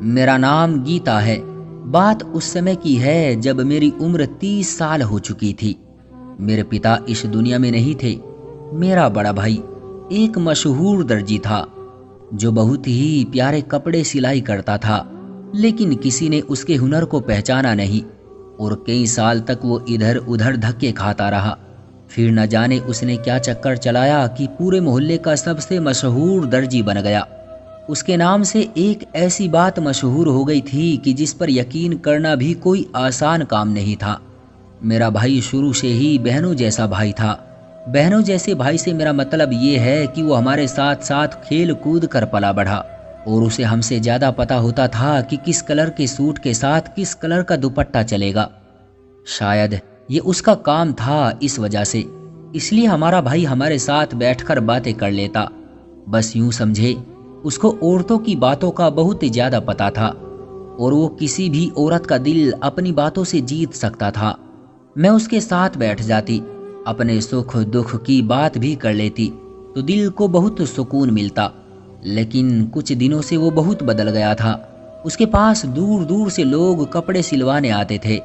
मेरा नाम गीता है। बात उस समय की है जब मेरी उम्र 30 साल हो चुकी थी। मेरे पिता इस दुनिया में नहीं थे। मेरा बड़ा भाई एक मशहूर दर्जी था जो बहुत ही प्यारे कपड़े सिलाई करता था, लेकिन किसी ने उसके हुनर को पहचाना नहीं और कई साल तक वो इधर उधर धक्के खाता रहा। फिर न जाने उसने क्या चक्कर चलाया कि पूरे मोहल्ले का सबसे मशहूर दर्जी बन गया। उसके नाम से एक ऐसी बात मशहूर हो गई थी कि जिस पर यकीन करना भी कोई आसान काम नहीं था। मेरा भाई शुरू से ही बहनों जैसा भाई था। बहनों जैसे भाई से मेरा मतलब ये है कि वो हमारे साथ साथ खेल कूद कर पला बढ़ा और उसे हमसे ज़्यादा पता होता था कि किस कलर के सूट के साथ किस कलर का दुपट्टा चलेगा। शायद ये उसका काम था, इस वजह से इसलिए हमारा भाई हमारे साथ बैठकर बातें कर लेता। बस यूं समझे उसको औरतों की बातों का बहुत ज़्यादा पता था और वो किसी भी औरत का दिल अपनी बातों से जीत सकता था। मैं उसके साथ बैठ जाती, अपने सुख दुख की बात भी कर लेती तो दिल को बहुत सुकून मिलता। लेकिन कुछ दिनों से वो बहुत बदल गया था। उसके पास दूर दूर से लोग कपड़े सिलवाने आते थे।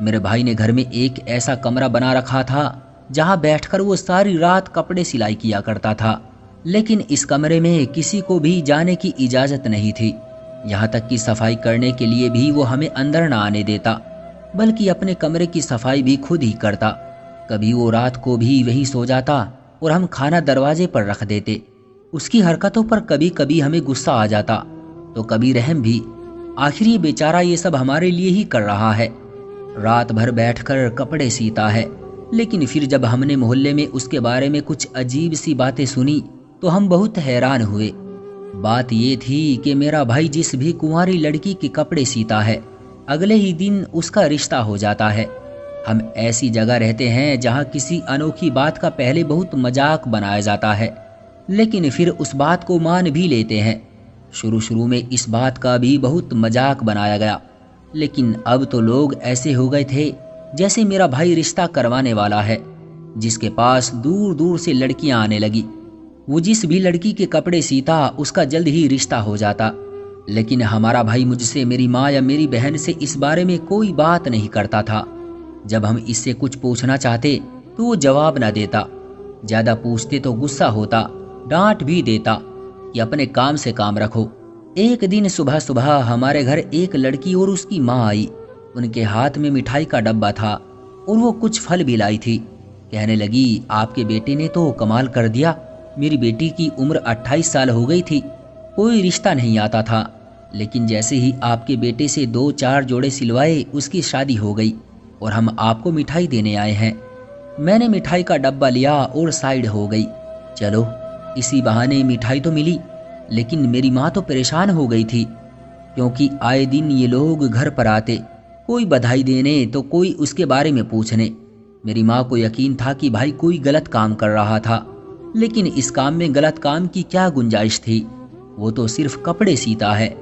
मेरे भाई ने घर में एक ऐसा कमरा बना रखा था जहां बैठकर वो सारी रात कपड़े सिलाई किया करता था, लेकिन इस कमरे में किसी को भी जाने की इजाज़त नहीं थी। यहाँ तक कि सफाई करने के लिए भी वो हमें अंदर न आने देता, बल्कि अपने कमरे की सफाई भी खुद ही करता। कभी वो रात को भी वहीं सो जाता और हम खाना दरवाजे पर रख देते। उसकी हरकतों पर कभी कभी हमें गुस्सा आ जाता तो कभी रहम भी। आखिर ये बेचारा ये सब हमारे लिए ही कर रहा है, रात भर बैठकर कपड़े सीता है। लेकिन फिर जब हमने मोहल्ले में उसके बारे में कुछ अजीब सी बातें सुनी तो हम बहुत हैरान हुए। बात ये थी कि मेरा भाई जिस भी कुंवारी लड़की के कपड़े सीता है, अगले ही दिन उसका रिश्ता हो जाता है। हम ऐसी जगह रहते हैं जहां किसी अनोखी बात का पहले बहुत मजाक बनाया जाता है, लेकिन फिर उस बात को मान भी लेते हैं। शुरू शुरू में इस बात का भी बहुत मजाक बनाया गया, लेकिन अब तो लोग ऐसे हो गए थे जैसे मेरा भाई रिश्ता करवाने वाला है, जिसके पास दूर दूर से लड़कियां आने लगी। वो जिस भी लड़की के कपड़े सीता उसका जल्द ही रिश्ता हो जाता। लेकिन हमारा भाई मुझसे, मेरी माँ या मेरी बहन से इस बारे में कोई बात नहीं करता था। जब हम इससे कुछ पूछना चाहते तो वो जवाब ना देता, ज़्यादा पूछते तो गुस्सा होता, डांट भी देता कि अपने काम से काम रखो। एक दिन सुबह सुबह हमारे घर एक लड़की और उसकी माँ आई। उनके हाथ में मिठाई का डब्बा था और वो कुछ फल भी लाई थी। कहने लगी, आपके बेटे ने तो कमाल कर दिया। मेरी बेटी की उम्र 28 साल हो गई थी, कोई रिश्ता नहीं आता था, लेकिन जैसे ही आपके बेटे से 2-4 जोड़े सिलवाए उसकी शादी हो गई और हम आपको मिठाई देने आए हैं। मैंने मिठाई का डब्बा लिया और साइड हो गई। चलो इसी बहाने मिठाई तो मिली, लेकिन मेरी माँ तो परेशान हो गई थी, क्योंकि आए दिन ये लोग घर पर आते, कोई बधाई देने तो कोई उसके बारे में पूछने। मेरी माँ को यकीन था कि भाई कोई गलत काम कर रहा था, लेकिन इस काम में गलत काम की क्या गुंजाइश थी। वो तो सिर्फ कपड़े सीता है,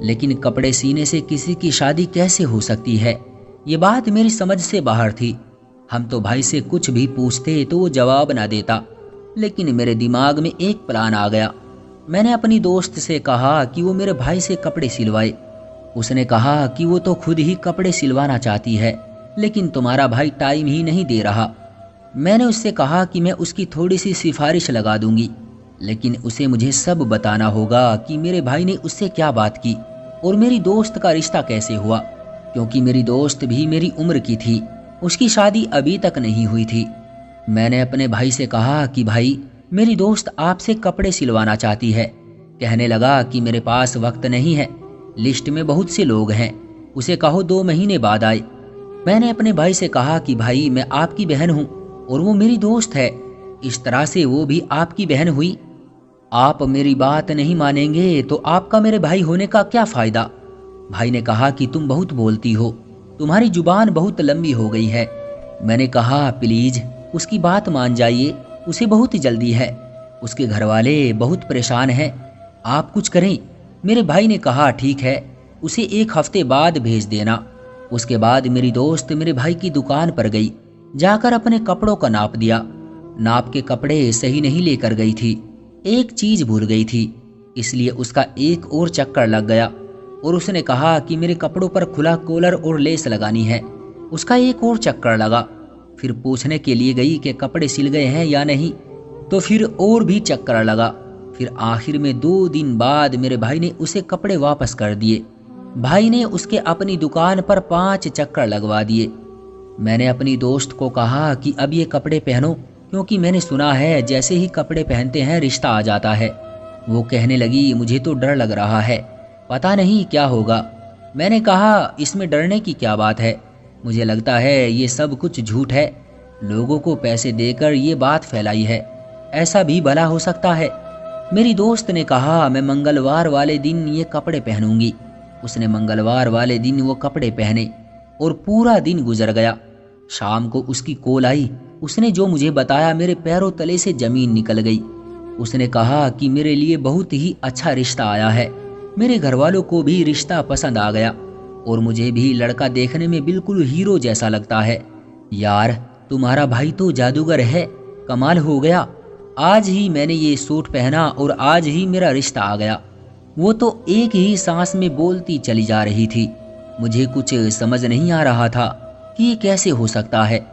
लेकिन कपड़े सीने से किसी की शादी कैसे हो सकती है, ये बात मेरी समझ से बाहर थी। हम तो भाई से कुछ भी पूछते तो वो जवाब ना देता, लेकिन मेरे दिमाग में एक प्लान आ गया। मैंने अपनी दोस्त से कहा कि वो मेरे भाई से कपड़े सिलवाए। उसने कहा कि वो तो खुद ही कपड़े सिलवाना चाहती है, लेकिन तुम्हारा भाई टाइम ही नहीं दे रहा। मैंने उससे कहा कि मैं उसकी थोड़ी सी सिफारिश लगा दूंगी, लेकिन उसे मुझे सब बताना होगा कि मेरे भाई ने उससे क्या बात की और मेरी दोस्त का रिश्ता कैसे हुआ, क्योंकि मेरी दोस्त भी मेरी उम्र की थी, उसकी शादी अभी तक नहीं हुई थी। मैंने अपने भाई से कहा कि भाई मेरी दोस्त आपसे कपड़े सिलवाना चाहती है। कहने लगा कि मेरे पास वक्त नहीं है, लिस्ट में बहुत से लोग हैं, उसे कहो 2 महीने बाद आए। मैंने अपने भाई से कहा कि भाई मैं आपकी बहन हूँ और वो मेरी दोस्त है, इस तरह से वो भी आपकी बहन हुई। आप मेरी बात नहीं मानेंगे तो आपका मेरे भाई होने का क्या फ़ायदा। भाई ने कहा कि तुम बहुत बोलती हो, तुम्हारी जुबान बहुत लंबी हो गई है। मैंने कहा प्लीज़ उसकी बात मान जाइए, उसे बहुत जल्दी है, उसके घर वाले बहुत परेशान हैं, आप कुछ करें। मेरे भाई ने कहा ठीक है, उसे 1 हफ्ते बाद भेज देना। उसके बाद मेरी दोस्त मेरे भाई की दुकान पर गई, जाकर अपने कपड़ों का नाप दिया। नाप के कपड़े सही नहीं लेकर गई थी, एक चीज़ भूल गई थी, इसलिए उसका एक और चक्कर लग गया। और उसने कहा कि मेरे कपड़ों पर खुला कॉलर और लेस लगानी है। उसका एक और चक्कर लगा। फिर पूछने के लिए गई कि कपड़े सिल गए हैं या नहीं, तो फिर और भी चक्कर लगा। फिर आखिर में 2 दिन बाद मेरे भाई ने उसे कपड़े वापस कर दिए। भाई ने उसके अपनी दुकान पर 5 चक्कर लगवा दिए। मैंने अपनी दोस्त को कहा कि अब ये कपड़े पहनो, क्योंकि मैंने सुना है जैसे ही कपड़े पहनते हैं रिश्ता आ जाता है। वो कहने लगी, मुझे तो डर लग रहा है, पता नहीं क्या होगा। मैंने कहा, इसमें डरने की क्या बात है, मुझे लगता है ये सब कुछ झूठ है। लोगों को पैसे देकर ये बात फैलाई है, ऐसा भी भला हो सकता है। मेरी दोस्त ने कहा, मैं मंगलवार वाले दिन ये कपड़े पहनूंगी। उसने मंगलवार वाले दिन वो कपड़े पहने और पूरा दिन गुजर गया। शाम को उसकी कॉल आई। उसने जो मुझे बताया, मेरे पैरों तले से जमीन निकल गई। उसने कहा कि मेरे लिए बहुत ही अच्छा रिश्ता आया है। मेरे घर वालों को भी रिश्ता पसंद आ गया और मुझे भी लड़का देखने में बिल्कुल हीरो जैसा लगता है। यार, तुम्हारा भाई तो जादूगर है, कमाल हो गया। आज ही मैंने ये सूट पहना और आज ही मेरा रिश्ता आ गया। वो तो एक ही सांस में बोलती चली जा रही थी। मुझे कुछ समझ नहीं आ रहा था कि ये कैसे हो सकता है।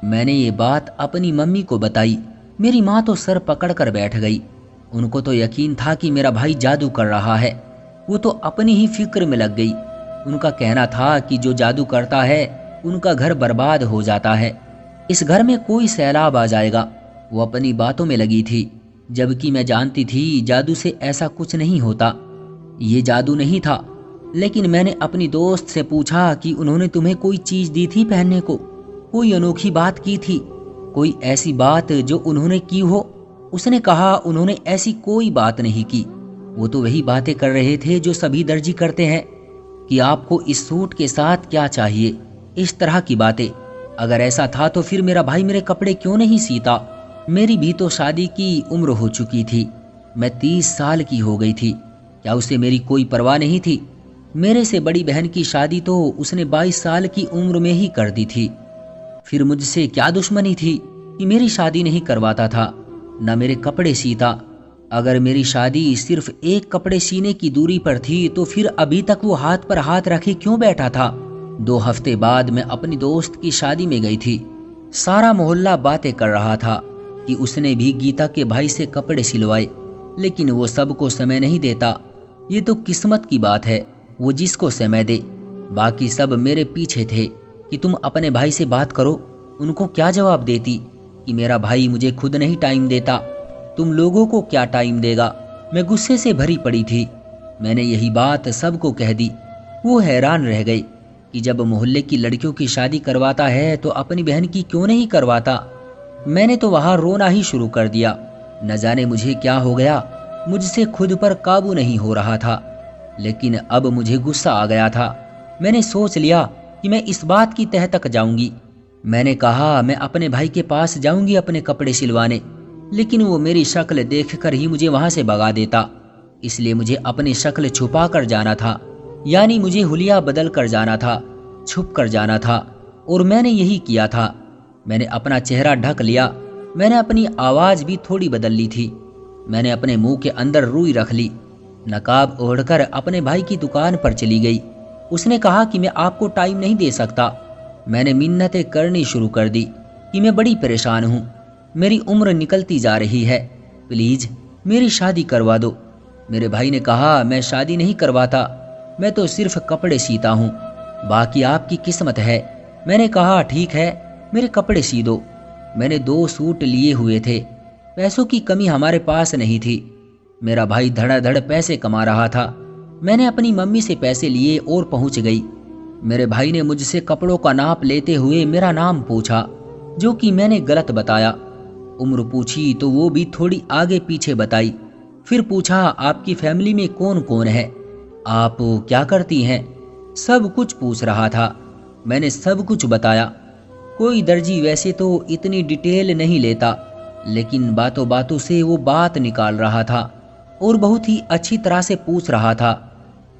मैंने ये बात अपनी मम्मी को बताई। मेरी माँ तो सर पकड़कर बैठ गई। उनको तो यकीन था कि मेरा भाई जादू कर रहा है। वो तो अपनी ही फिक्र में लग गई। उनका कहना था कि जो जादू करता है उनका घर बर्बाद हो जाता है, इस घर में कोई सैलाब आ जाएगा। वो अपनी बातों में लगी थी, जबकि मैं जानती थी जादू से ऐसा कुछ नहीं होता। ये जादू नहीं था। लेकिन मैंने अपनी दोस्त से पूछा कि उन्होंने तुम्हें कोई चीज दी थी पहनने को, कोई अनोखी बात की थी, कोई ऐसी बात जो उन्होंने की हो। उसने कहा, उन्होंने ऐसी कोई बात नहीं की। वो तो वही बातें कर रहे थे जो सभी दर्जी करते हैं कि आपको इस सूट के साथ क्या चाहिए, इस तरह की बातें। अगर ऐसा था तो फिर मेरा भाई मेरे कपड़े क्यों नहीं सीता। मेरी भी तो शादी की उम्र हो चुकी थी। मैं 30 साल की हो गई थी। क्या उसे मेरी कोई परवाह नहीं थी? मेरे से बड़ी बहन की शादी तो उसने 22 साल की उम्र में ही कर दी थी। फिर मुझसे क्या दुश्मनी थी कि मेरी शादी नहीं करवाता था, न मेरे कपड़े सीता। अगर मेरी शादी सिर्फ एक कपड़े सीने की दूरी पर थी तो फिर अभी तक वो हाथ पर हाथ रखे क्यों बैठा था। 2 हफ्ते बाद मैं अपनी दोस्त की शादी में गई थी। सारा मोहल्ला बातें कर रहा था कि उसने भी गीता के भाई से कपड़े सिलवाए, लेकिन वो सबको समय नहीं देता। ये तो किस्मत की बात है, वो जिसको समय दे। बाकी सब मेरे पीछे थे कि तुम अपने भाई से बात करो। उनको क्या जवाब देती कि मेरा भाई मुझे खुद नहीं टाइम देता, तुम लोगों को क्या टाइम देगा। मैं गुस्से से भरी पड़ी थी। मैंने यही बात सबको कह दी। वो हैरान रह गए कि जब मोहल्ले की लड़कियों की शादी करवाता है तो अपनी बहन की क्यों नहीं करवाता। मैंने तो वहां रोना ही शुरू कर दिया। न जाने मुझे क्या हो गया, मुझसे खुद पर काबू नहीं हो रहा था। लेकिन अब मुझे गुस्सा आ गया था। मैंने सोच लिया कि मैं इस बात की तह तक जाऊंगी। मैंने कहा, मैं अपने भाई के पास जाऊंगी अपने कपड़े सिलवाने, लेकिन वो मेरी शक्ल देखकर ही मुझे वहां से भगा देता। इसलिए मुझे अपनी शक्ल छुपा कर जाना था, यानी मुझे हुलिया बदल कर जाना था, छुप कर जाना था। और मैंने यही किया था। मैंने अपना चेहरा ढक लिया। मैंने अपनी आवाज भी थोड़ी बदल ली थी। मैंने अपने मुंह के अंदर रुई रख ली। नकाब ओढ़कर अपने भाई की दुकान पर चली गई। उसने कहा कि मैं आपको टाइम नहीं दे सकता। मैंने मिन्नतें करनी शुरू कर दी कि मैं बड़ी परेशान हूँ, मेरी उम्र निकलती जा रही है, प्लीज मेरी शादी करवा दो। मेरे भाई ने कहा, मैं शादी नहीं करवाता, मैं तो सिर्फ कपड़े सीता हूँ, बाकी आपकी किस्मत है। मैंने कहा, ठीक है, मेरे कपड़े सी दो। मैंने 2 सूट लिए हुए थे। पैसों की कमी हमारे पास नहीं थी। मेरा भाई धड़ाधड़ पैसे कमा रहा था। मैंने अपनी मम्मी से पैसे लिए और पहुंच गई। मेरे भाई ने मुझसे कपड़ों का नाप लेते हुए मेरा नाम पूछा, जो कि मैंने गलत बताया। उम्र पूछी तो वो भी थोड़ी आगे पीछे बताई। फिर पूछा, आपकी फैमिली में कौन कौन है, आप क्या करती हैं। सब कुछ पूछ रहा था। मैंने सब कुछ बताया। कोई दर्जी वैसे तो इतनी डिटेल नहीं लेता, लेकिन बातों बातों से वो बात निकाल रहा था और बहुत ही अच्छी तरह से पूछ रहा था।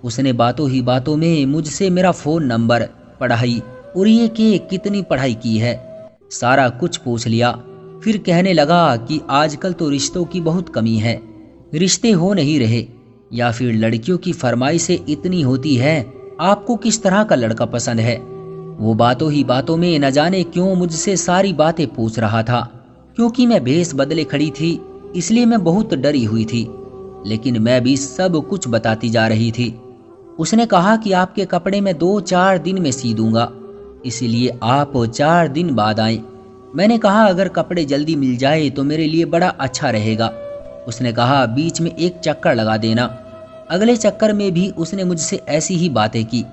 उसने बातों ही बातों में मुझसे मेरा फ़ोन नंबर, पढ़ाई और ये कि कितनी पढ़ाई की है, सारा कुछ पूछ लिया। फिर कहने लगा कि आजकल तो रिश्तों की बहुत कमी है, रिश्ते हो नहीं रहे, या फिर लड़कियों की फरमाइशें इतनी होती है, आपको किस तरह का लड़का पसंद है? वो बातों ही बातों में न जाने क्यों मुझसे सारी बातें पूछ रहा था। क्योंकि मैं भेस बदले खड़ी थी इसलिए मैं बहुत डरी हुई थी, लेकिन मैं भी सब कुछ बताती जा रही थी। उसने कहा कि आपके कपड़े मैं 2-4 दिन में सी दूंगा, इसलिए आप 4 दिन बाद आए। मैंने कहा अगर कपड़े जल्दी मिल जाए तो मेरे लिए बड़ा अच्छा रहेगा। उसने कहा बीच में एक चक्कर लगा देना। अगले चक्कर में भी उसने मुझसे ऐसी ही बातें की।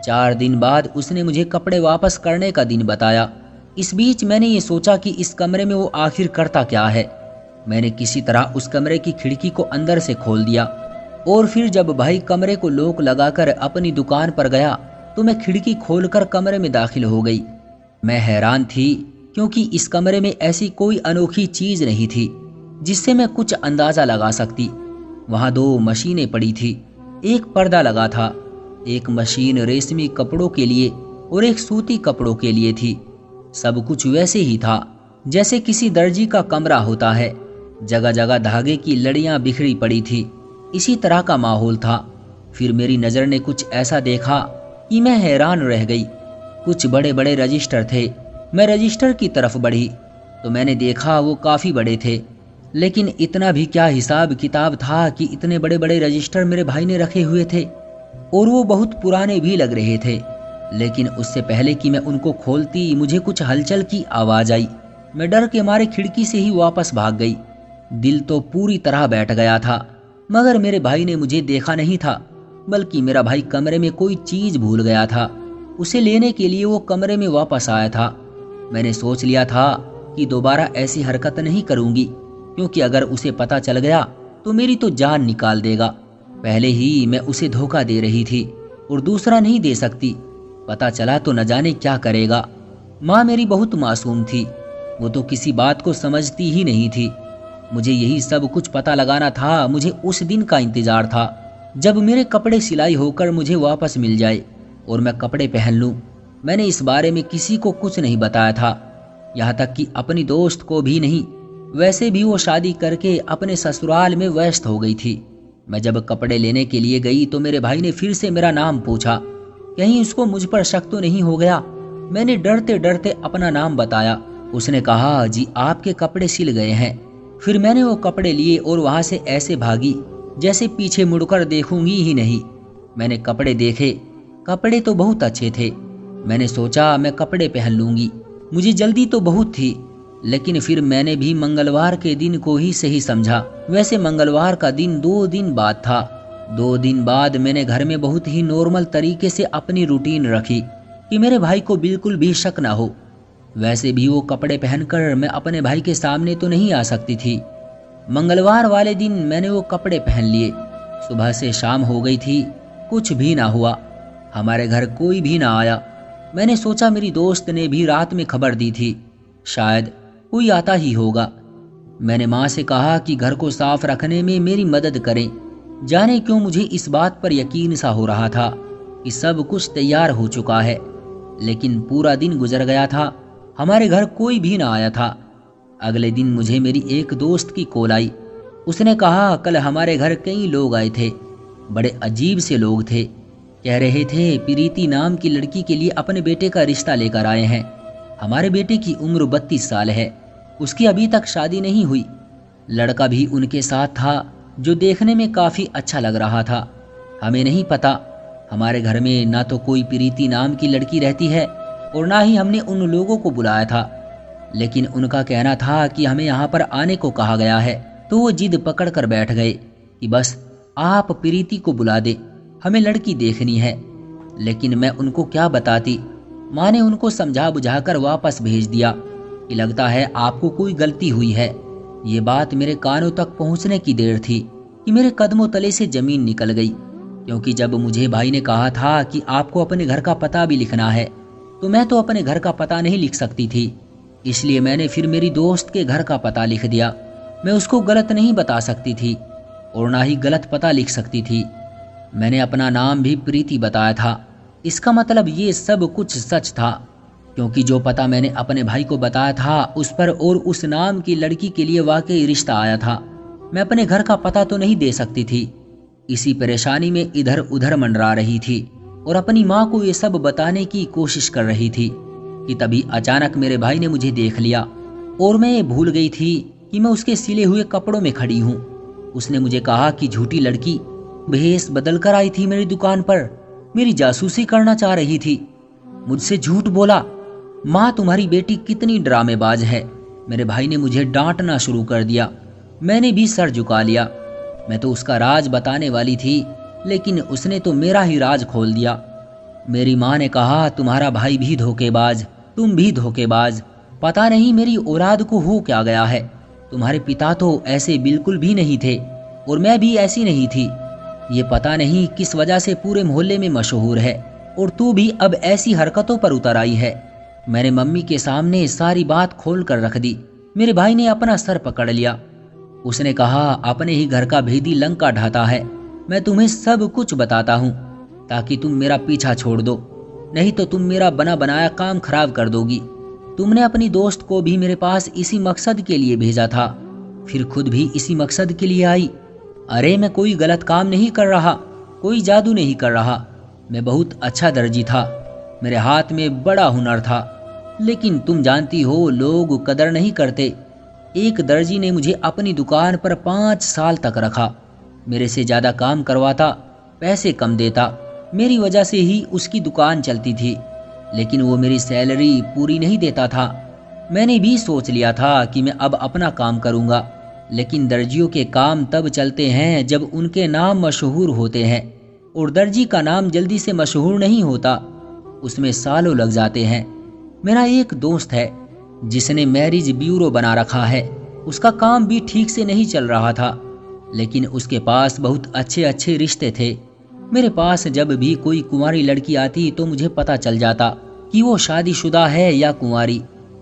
4 दिन बाद उसने मुझे कपड़े वापस करने का दिन बताया। इस बीच मैंने ये सोचा कि इस कमरे में वो आखिर करता क्या है। मैंने किसी तरह उस कमरे की खिड़की को अंदर से खोल दिया और फिर जब भाई कमरे को लॉक लगाकर अपनी दुकान पर गया तो मैं खिड़की खोलकर कमरे में दाखिल हो गई। मैं हैरान थी क्योंकि इस कमरे में ऐसी कोई अनोखी चीज नहीं थी जिससे मैं कुछ अंदाजा लगा सकती। वहां 2 मशीनें पड़ी थी, एक पर्दा लगा था, एक मशीन रेशमी कपड़ों के लिए और एक सूती कपड़ों के लिए थी। सब कुछ वैसे ही था जैसे किसी दर्जी का कमरा होता है। जगह जगह धागे की लड़ियां बिखरी पड़ी थी। इसी तरह का माहौल था। फिर मेरी नज़र ने कुछ ऐसा देखा कि मैं हैरान रह गई। कुछ बड़े बड़े रजिस्टर थे। मैं रजिस्टर की तरफ बढ़ी तो मैंने देखा वो काफ़ी बड़े थे, लेकिन इतना भी क्या हिसाब किताब था कि इतने बड़े बड़े रजिस्टर मेरे भाई ने रखे हुए थे और वो बहुत पुराने भी लग रहे थे। लेकिन उससे पहले कि मैं उनको खोलती मुझे कुछ हलचल की आवाज़ आई। मैं डर के मारे खिड़की से ही वापस भाग गई। दिल तो पूरी तरह बैठ गया था, मगर मेरे भाई ने मुझे देखा नहीं था, बल्कि मेरा भाई कमरे में कोई चीज़ भूल गया था। उसे लेने के लिए वो कमरे में वापस आया था। मैंने सोच लिया था कि दोबारा ऐसी हरकत नहीं करूंगी, क्योंकि अगर उसे पता चल गया तो मेरी तो जान निकाल देगा। पहले ही मैं उसे धोखा दे रही थी और दूसरा नहीं दे सकती। पता चला तो न जाने क्या करेगा। माँ मेरी बहुत मासूम थी, वो तो किसी बात को समझती ही नहीं थी। मुझे यही सब कुछ पता लगाना था। मुझे उस दिन का इंतजार था जब मेरे कपड़े सिलाई होकर मुझे वापस मिल जाए और मैं कपड़े पहन लूं। मैंने इस बारे में किसी को कुछ नहीं बताया था, यहाँ तक कि अपनी दोस्त को भी नहीं। वैसे भी वो शादी करके अपने ससुराल में व्यस्त हो गई थी। मैं जब कपड़े लेने के लिए गई तो मेरे भाई ने फिर से मेरा नाम पूछा। कहीं उसको मुझ पर शक तो नहीं हो गया। मैंने डरते डरते अपना नाम बताया। उसने कहा जी आपके कपड़े सिल गए हैं। फिर मैंने वो कपड़े लिए और वहां से ऐसे भागी जैसे पीछे मुड़कर देखूंगी ही नहीं। मैंने कपड़े देखे, कपड़े तो बहुत अच्छे थे। मैंने सोचा मैं कपड़े पहन लूंगी, मुझे जल्दी तो बहुत थी। लेकिन फिर मैंने भी मंगलवार के दिन को ही सही समझा। वैसे मंगलवार का दिन 2 दिन बाद था। 2 दिन बाद मैंने घर में बहुत ही नॉर्मल तरीके से अपनी रूटीन रखी कि मेरे भाई को बिल्कुल भी शक ना हो। वैसे भी वो कपड़े पहनकर मैं अपने भाई के सामने तो नहीं आ सकती थी। मंगलवार वाले दिन मैंने वो कपड़े पहन लिए। सुबह से शाम हो गई थी, कुछ भी ना हुआ। हमारे घर कोई भी ना आया। मैंने सोचा मेरी दोस्त ने भी रात में खबर दी थी, शायद कोई आता ही होगा। मैंने माँ से कहा कि घर को साफ रखने में मेरी मदद करें। जाने क्यों मुझे इस बात पर यकीन सा हो रहा था कि सब कुछ तैयार हो चुका है। लेकिन पूरा दिन गुजर गया था, हमारे घर कोई भी ना आया था। अगले दिन मुझे मेरी एक दोस्त की कॉल आई। उसने कहा कल हमारे घर कई लोग आए थे, बड़े अजीब से लोग थे। कह रहे थे प्रीति नाम की लड़की के लिए अपने बेटे का रिश्ता लेकर आए हैं। हमारे बेटे की उम्र 32 साल है, उसकी अभी तक शादी नहीं हुई। लड़का भी उनके साथ था जो देखने में काफ़ी अच्छा लग रहा था। हमें नहीं पता, हमारे घर में ना तो कोई प्रीति नाम की लड़की रहती है और ना ही हमने उन लोगों को बुलाया था। लेकिन उनका कहना था कि हमें यहाँ पर आने को कहा गया है, तो वो जिद पकड़ कर बैठ गए कि बस आप प्रीति को बुला दे, हमें लड़की देखनी है। लेकिन मैं उनको क्या बताती। माँ ने उनको समझा बुझाकर वापस भेज दिया कि लगता है आपको कोई गलती हुई है। ये बात मेरे कानों तक पहुँचने की देर थी कि मेरे कदमों तले से जमीन निकल गई, क्योंकि जब मुझे भाई ने कहा था कि आपको अपने घर का पता भी लिखना है, तो मैं तो अपने घर का पता नहीं लिख सकती थी। इसलिए मैंने फिर मेरी दोस्त के घर का पता लिख दिया। मैं उसको गलत नहीं बता सकती थी और ना ही गलत पता लिख सकती थी। मैंने अपना नाम भी प्रीति बताया था। इसका मतलब ये सब कुछ सच था, क्योंकि जो पता मैंने अपने भाई को बताया था उस पर और उस नाम की लड़की के लिए वाकई रिश्ता आया था। मैं अपने घर का पता तो नहीं दे सकती थी, इसी परेशानी में इधर उधर मंडरा रही थी और अपनी माँ को ये सब बताने की कोशिश कर रही थी कि तभी अचानक मेरे भाई ने मुझे देख लिया और मैं ये भूल गई थी कि मैं उसके सिले हुए कपड़ों में खड़ी हूँ। उसने मुझे कहा कि झूठी लड़की भेष बदल कर आई थी मेरी दुकान पर, मेरी जासूसी करना चाह रही थी। मुझसे झूठ बोला। माँ तुम्हारी बेटी कितनी ड्रामेबाज है। मेरे भाई ने मुझे डांटना शुरू कर दिया। मैंने भी सर झुका लिया। मैं तो उसका राज बताने वाली थी, लेकिन उसने तो मेरा ही राज खोल दिया। मेरी माँ ने कहा तुम्हारा भाई भी धोखेबाज, तुम भी धोखेबाज, पता नहीं मेरी औलाद को हो क्या गया है। तुम्हारे पिता तो ऐसे बिल्कुल भी नहीं थे और मैं भी ऐसी नहीं थी। ये पता नहीं किस वजह से पूरे मोहल्ले में मशहूर है और तू भी अब ऐसी हरकतों पर उतर आई है। मैंने मम्मी के सामने सारी बात खोल कर रख दी। मेरे भाई ने अपना सर पकड़ लिया। उसने कहा अपने ही घर का भेदी लंका ढाता है। मैं तुम्हें सब कुछ बताता हूँ ताकि तुम मेरा पीछा छोड़ दो, नहीं तो तुम मेरा बना बनाया काम खराब कर दोगी। तुमने अपनी दोस्त को भी मेरे पास इसी मकसद के लिए भेजा था, फिर खुद भी इसी मकसद के लिए आई। अरे मैं कोई गलत काम नहीं कर रहा, कोई जादू नहीं कर रहा। मैं बहुत अच्छा दर्जी था, मेरे हाथ में बड़ा हुनर था, लेकिन तुम जानती हो लोग कदर नहीं करते। एक दर्जी ने मुझे अपनी दुकान पर 5 साल तक रखा। मेरे से ज़्यादा काम करवाता, पैसे कम देता। मेरी वजह से ही उसकी दुकान चलती थी, लेकिन वो मेरी सैलरी पूरी नहीं देता था। मैंने भी सोच लिया था कि मैं अब अपना काम करूँगा, लेकिन दर्जियों के काम तब चलते हैं जब उनके नाम मशहूर होते हैं, और दर्जी का नाम जल्दी से मशहूर नहीं होता, उसमें सालों लग जाते हैं। मेरा एक दोस्त है जिसने मैरिज ब्यूरो बना रखा है। उसका काम भी ठीक से नहीं चल रहा था, लेकिन उसके पास बहुत अच्छे अच्छे रिश्ते थे। मेरे पास जब भी कोई कुंवारी लड़की आती तो मुझे पता चल जाता कि वो शादीशुदा है या कुंवारी।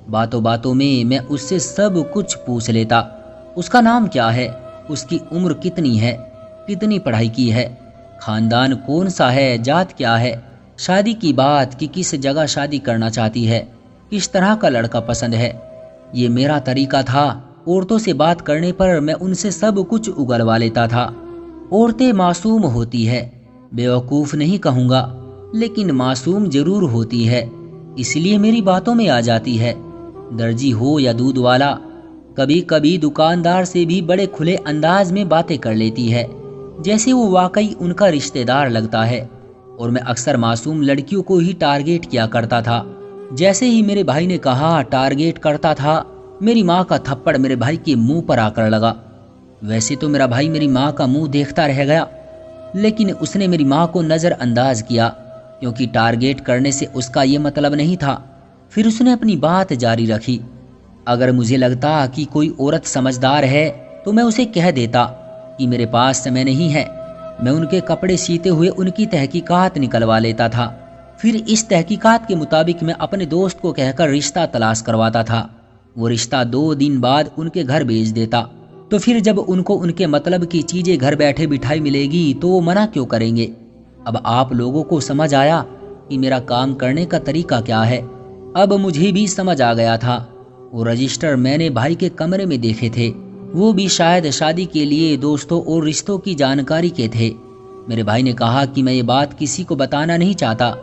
बातों बातों में मैं उससे सब कुछ पूछ लेता। उसका नाम क्या है, उसकी उम्र कितनी है, कितनी पढ़ाई की है, खानदान कौन सा है, जात क्या है, शादी की बात कि किस जगह शादी करना चाहती है, किस तरह का लड़का पसंद है। ये मेरा तरीका था। औरतों से बात करने पर मैं उनसे सब कुछ उगलवा लेता था। औरतें मासूम होती है, बेवकूफ़ नहीं कहूँगा, लेकिन मासूम जरूर होती है, इसलिए मेरी बातों में आ जाती है। दर्जी हो या दूध वाला, कभी कभी दुकानदार से भी बड़े खुले अंदाज में बातें कर लेती है, जैसे वो वाकई उनका रिश्तेदार लगता है। और मैं अक्सर मासूम लड़कियों को ही टारगेट किया करता था। जैसे ही मेरे भाई ने कहा टारगेट करता था, मेरी माँ का थप्पड़ मेरे भाई के मुंह पर आकर लगा। वैसे तो मेरा भाई मेरी माँ का मुंह देखता रह गया, लेकिन उसने मेरी माँ को नज़रअंदाज किया, क्योंकि टारगेट करने से उसका ये मतलब नहीं था। फिर उसने अपनी बात जारी रखी। अगर मुझे लगता कि कोई औरत समझदार है तो मैं उसे कह देता कि मेरे पास समय नहीं है। मैं उनके कपड़े सीते हुए उनकी तहकीकात निकलवा लेता था। फिर इस तहकीकात के मुताबिक मैं अपने दोस्त को कहकर रिश्ता तलाश करवाता था। वो रिश्ता 2 दिन बाद उनके घर भेज देता। तो फिर जब उनको उनके मतलब की चीज़ें घर बैठे बिठाई मिलेगी तो वो मना क्यों करेंगे। अब आप लोगों को समझ आया कि मेरा काम करने का तरीका क्या है। अब मुझे भी समझ आ गया था। वो रजिस्टर मैंने भाई के कमरे में देखे थे, वो भी शायद शादी के लिए दोस्तों और रिश्तों की जानकारी के थे। मेरे भाई ने कहा कि मैं ये बात किसी को बताना नहीं चाहता,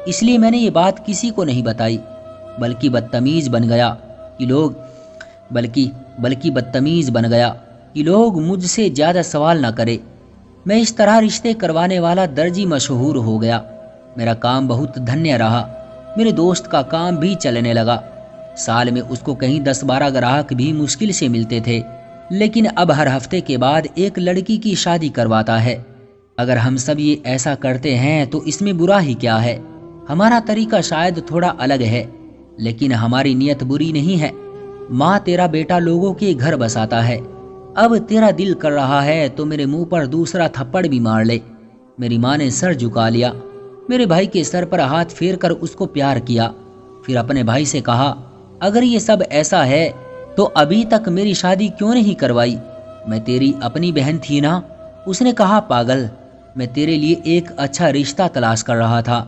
इसलिए मैंने ये बात किसी को नहीं बताई, बल्कि बदतमीज बन गया कि लोग मुझसे ज़्यादा सवाल ना करें। मैं इस तरह रिश्ते करवाने वाला दर्जी मशहूर हो गया। मेरा काम बहुत धन्य रहा। मेरे दोस्त का काम भी चलने लगा। साल में उसको कहीं 10-12 ग्राहक भी मुश्किल से मिलते थे, लेकिन अब हर हफ्ते के बाद एक लड़की की शादी करवाता है। अगर हम सब ये ऐसा करते हैं तो इसमें बुरा ही क्या है। हमारा तरीका शायद थोड़ा अलग है, लेकिन हमारी नीयत बुरी नहीं है। माँ तेरा बेटा लोगों के घर बसाता है, अब तेरा दिल कर रहा है तो मेरे मुंह पर दूसरा थप्पड़ भी मार ले। मेरी माँ ने सर झुका लिया। मेरे भाई के सर पर हाथ फेर कर उसको प्यार किया। फिर अपने भाई से कहा, अगर ये सब ऐसा है तो अभी तक मेरी शादी क्यों नहीं करवाई। मैं तेरी अपनी बहन थी ना। उसने कहा, पागल, मैं तेरे लिए एक अच्छा रिश्ता तलाश कर रहा था।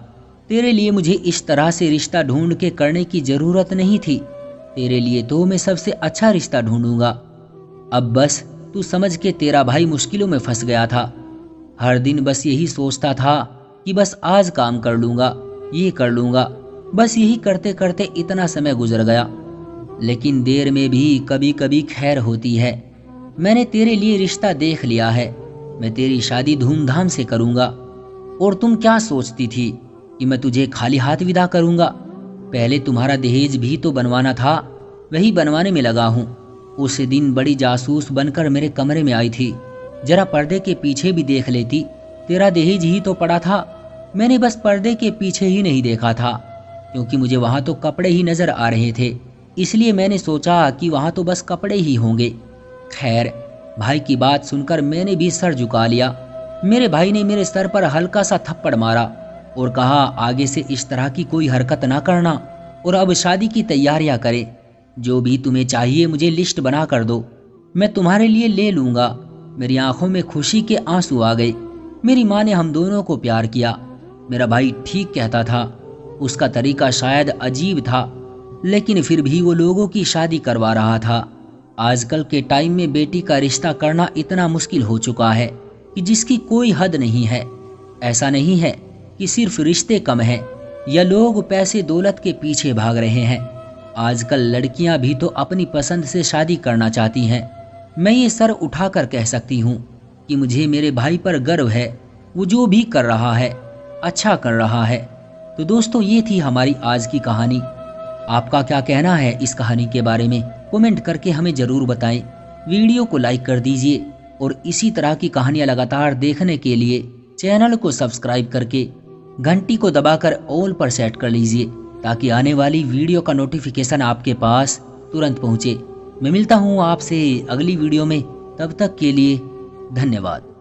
तेरे लिए मुझे इस तरह से रिश्ता ढूंढ के करने की जरूरत नहीं थी। तेरे लिए तो मैं सबसे अच्छा रिश्ता ढूंढूंगा। अब बस तू समझ के तेरा भाई मुश्किलों में फंस गया था। हर दिन बस यही सोचता था कि बस आज काम कर लूँगा, ये कर लूँगा। बस यही करते करते इतना समय गुजर गया। लेकिन देर में भी कभी कभी खैर होती है। मैंने तेरे लिए रिश्ता देख लिया है। मैं तेरी शादी धूमधाम से करूँगा। और तुम क्या सोचती थी कि मैं तुझे खाली हाथ विदा करूँगा? पहले तुम्हारा दहेज भी तो बनवाना था, वही बनवाने में लगा हूँ। उस दिन बड़ी जासूस बनकर मेरे कमरे में आई थी। जरा पर्दे के पीछे भी देख लेती, तेरा दहेज ही तो पड़ा था। मैंने बस पर्दे के पीछे ही नहीं देखा था, क्योंकि मुझे वहां तो कपड़े ही नजर आ रहे थे। इसलिए मैंने सोचा कि वहां तो बस कपड़े ही होंगे। खैर, भाई की बात सुनकर मैंने भी सर झुका लिया। मेरे भाई ने मेरे सर पर हल्का सा थप्पड़ मारा और कहा, आगे से इस तरह की कोई हरकत ना करना और अब शादी की तैयारियां करे। जो भी तुम्हें चाहिए मुझे लिस्ट बना कर दो, मैं तुम्हारे लिए ले लूंगा। मेरी आंखों में खुशी के आंसू आ गए। मेरी माँ ने हम दोनों को प्यार किया। मेरा भाई ठीक कहता था। उसका तरीका शायद अजीब था, लेकिन फिर भी वो लोगों की शादी करवा रहा था। आजकल के टाइम में बेटी का रिश्ता करना इतना मुश्किल हो चुका है कि जिसकी कोई हद नहीं है। ऐसा नहीं है कि सिर्फ रिश्ते कम हैं या लोग पैसे दौलत के पीछे भाग रहे हैं। आजकल लड़कियां भी तो अपनी पसंद से शादी करना चाहती हैं। मैं ये सर उठाकर कह सकती हूँ कि मुझे मेरे भाई पर गर्व है। वो जो भी कर रहा है अच्छा कर रहा है। तो दोस्तों, ये थी हमारी आज की कहानी। आपका क्या कहना है इस कहानी के बारे में? कमेंट करके हमें ज़रूर बताएं। वीडियो को लाइक कर दीजिए और इसी तरह की कहानियाँ लगातार देखने के लिए चैनल को सब्सक्राइब करके घंटी को दबाकर ऑल पर सेट कर लीजिए, ताकि आने वाली वीडियो का नोटिफिकेशन आपके पास तुरंत पहुँचे। मैं मिलता हूँ आपसे अगली वीडियो में। तब तक के लिए धन्यवाद।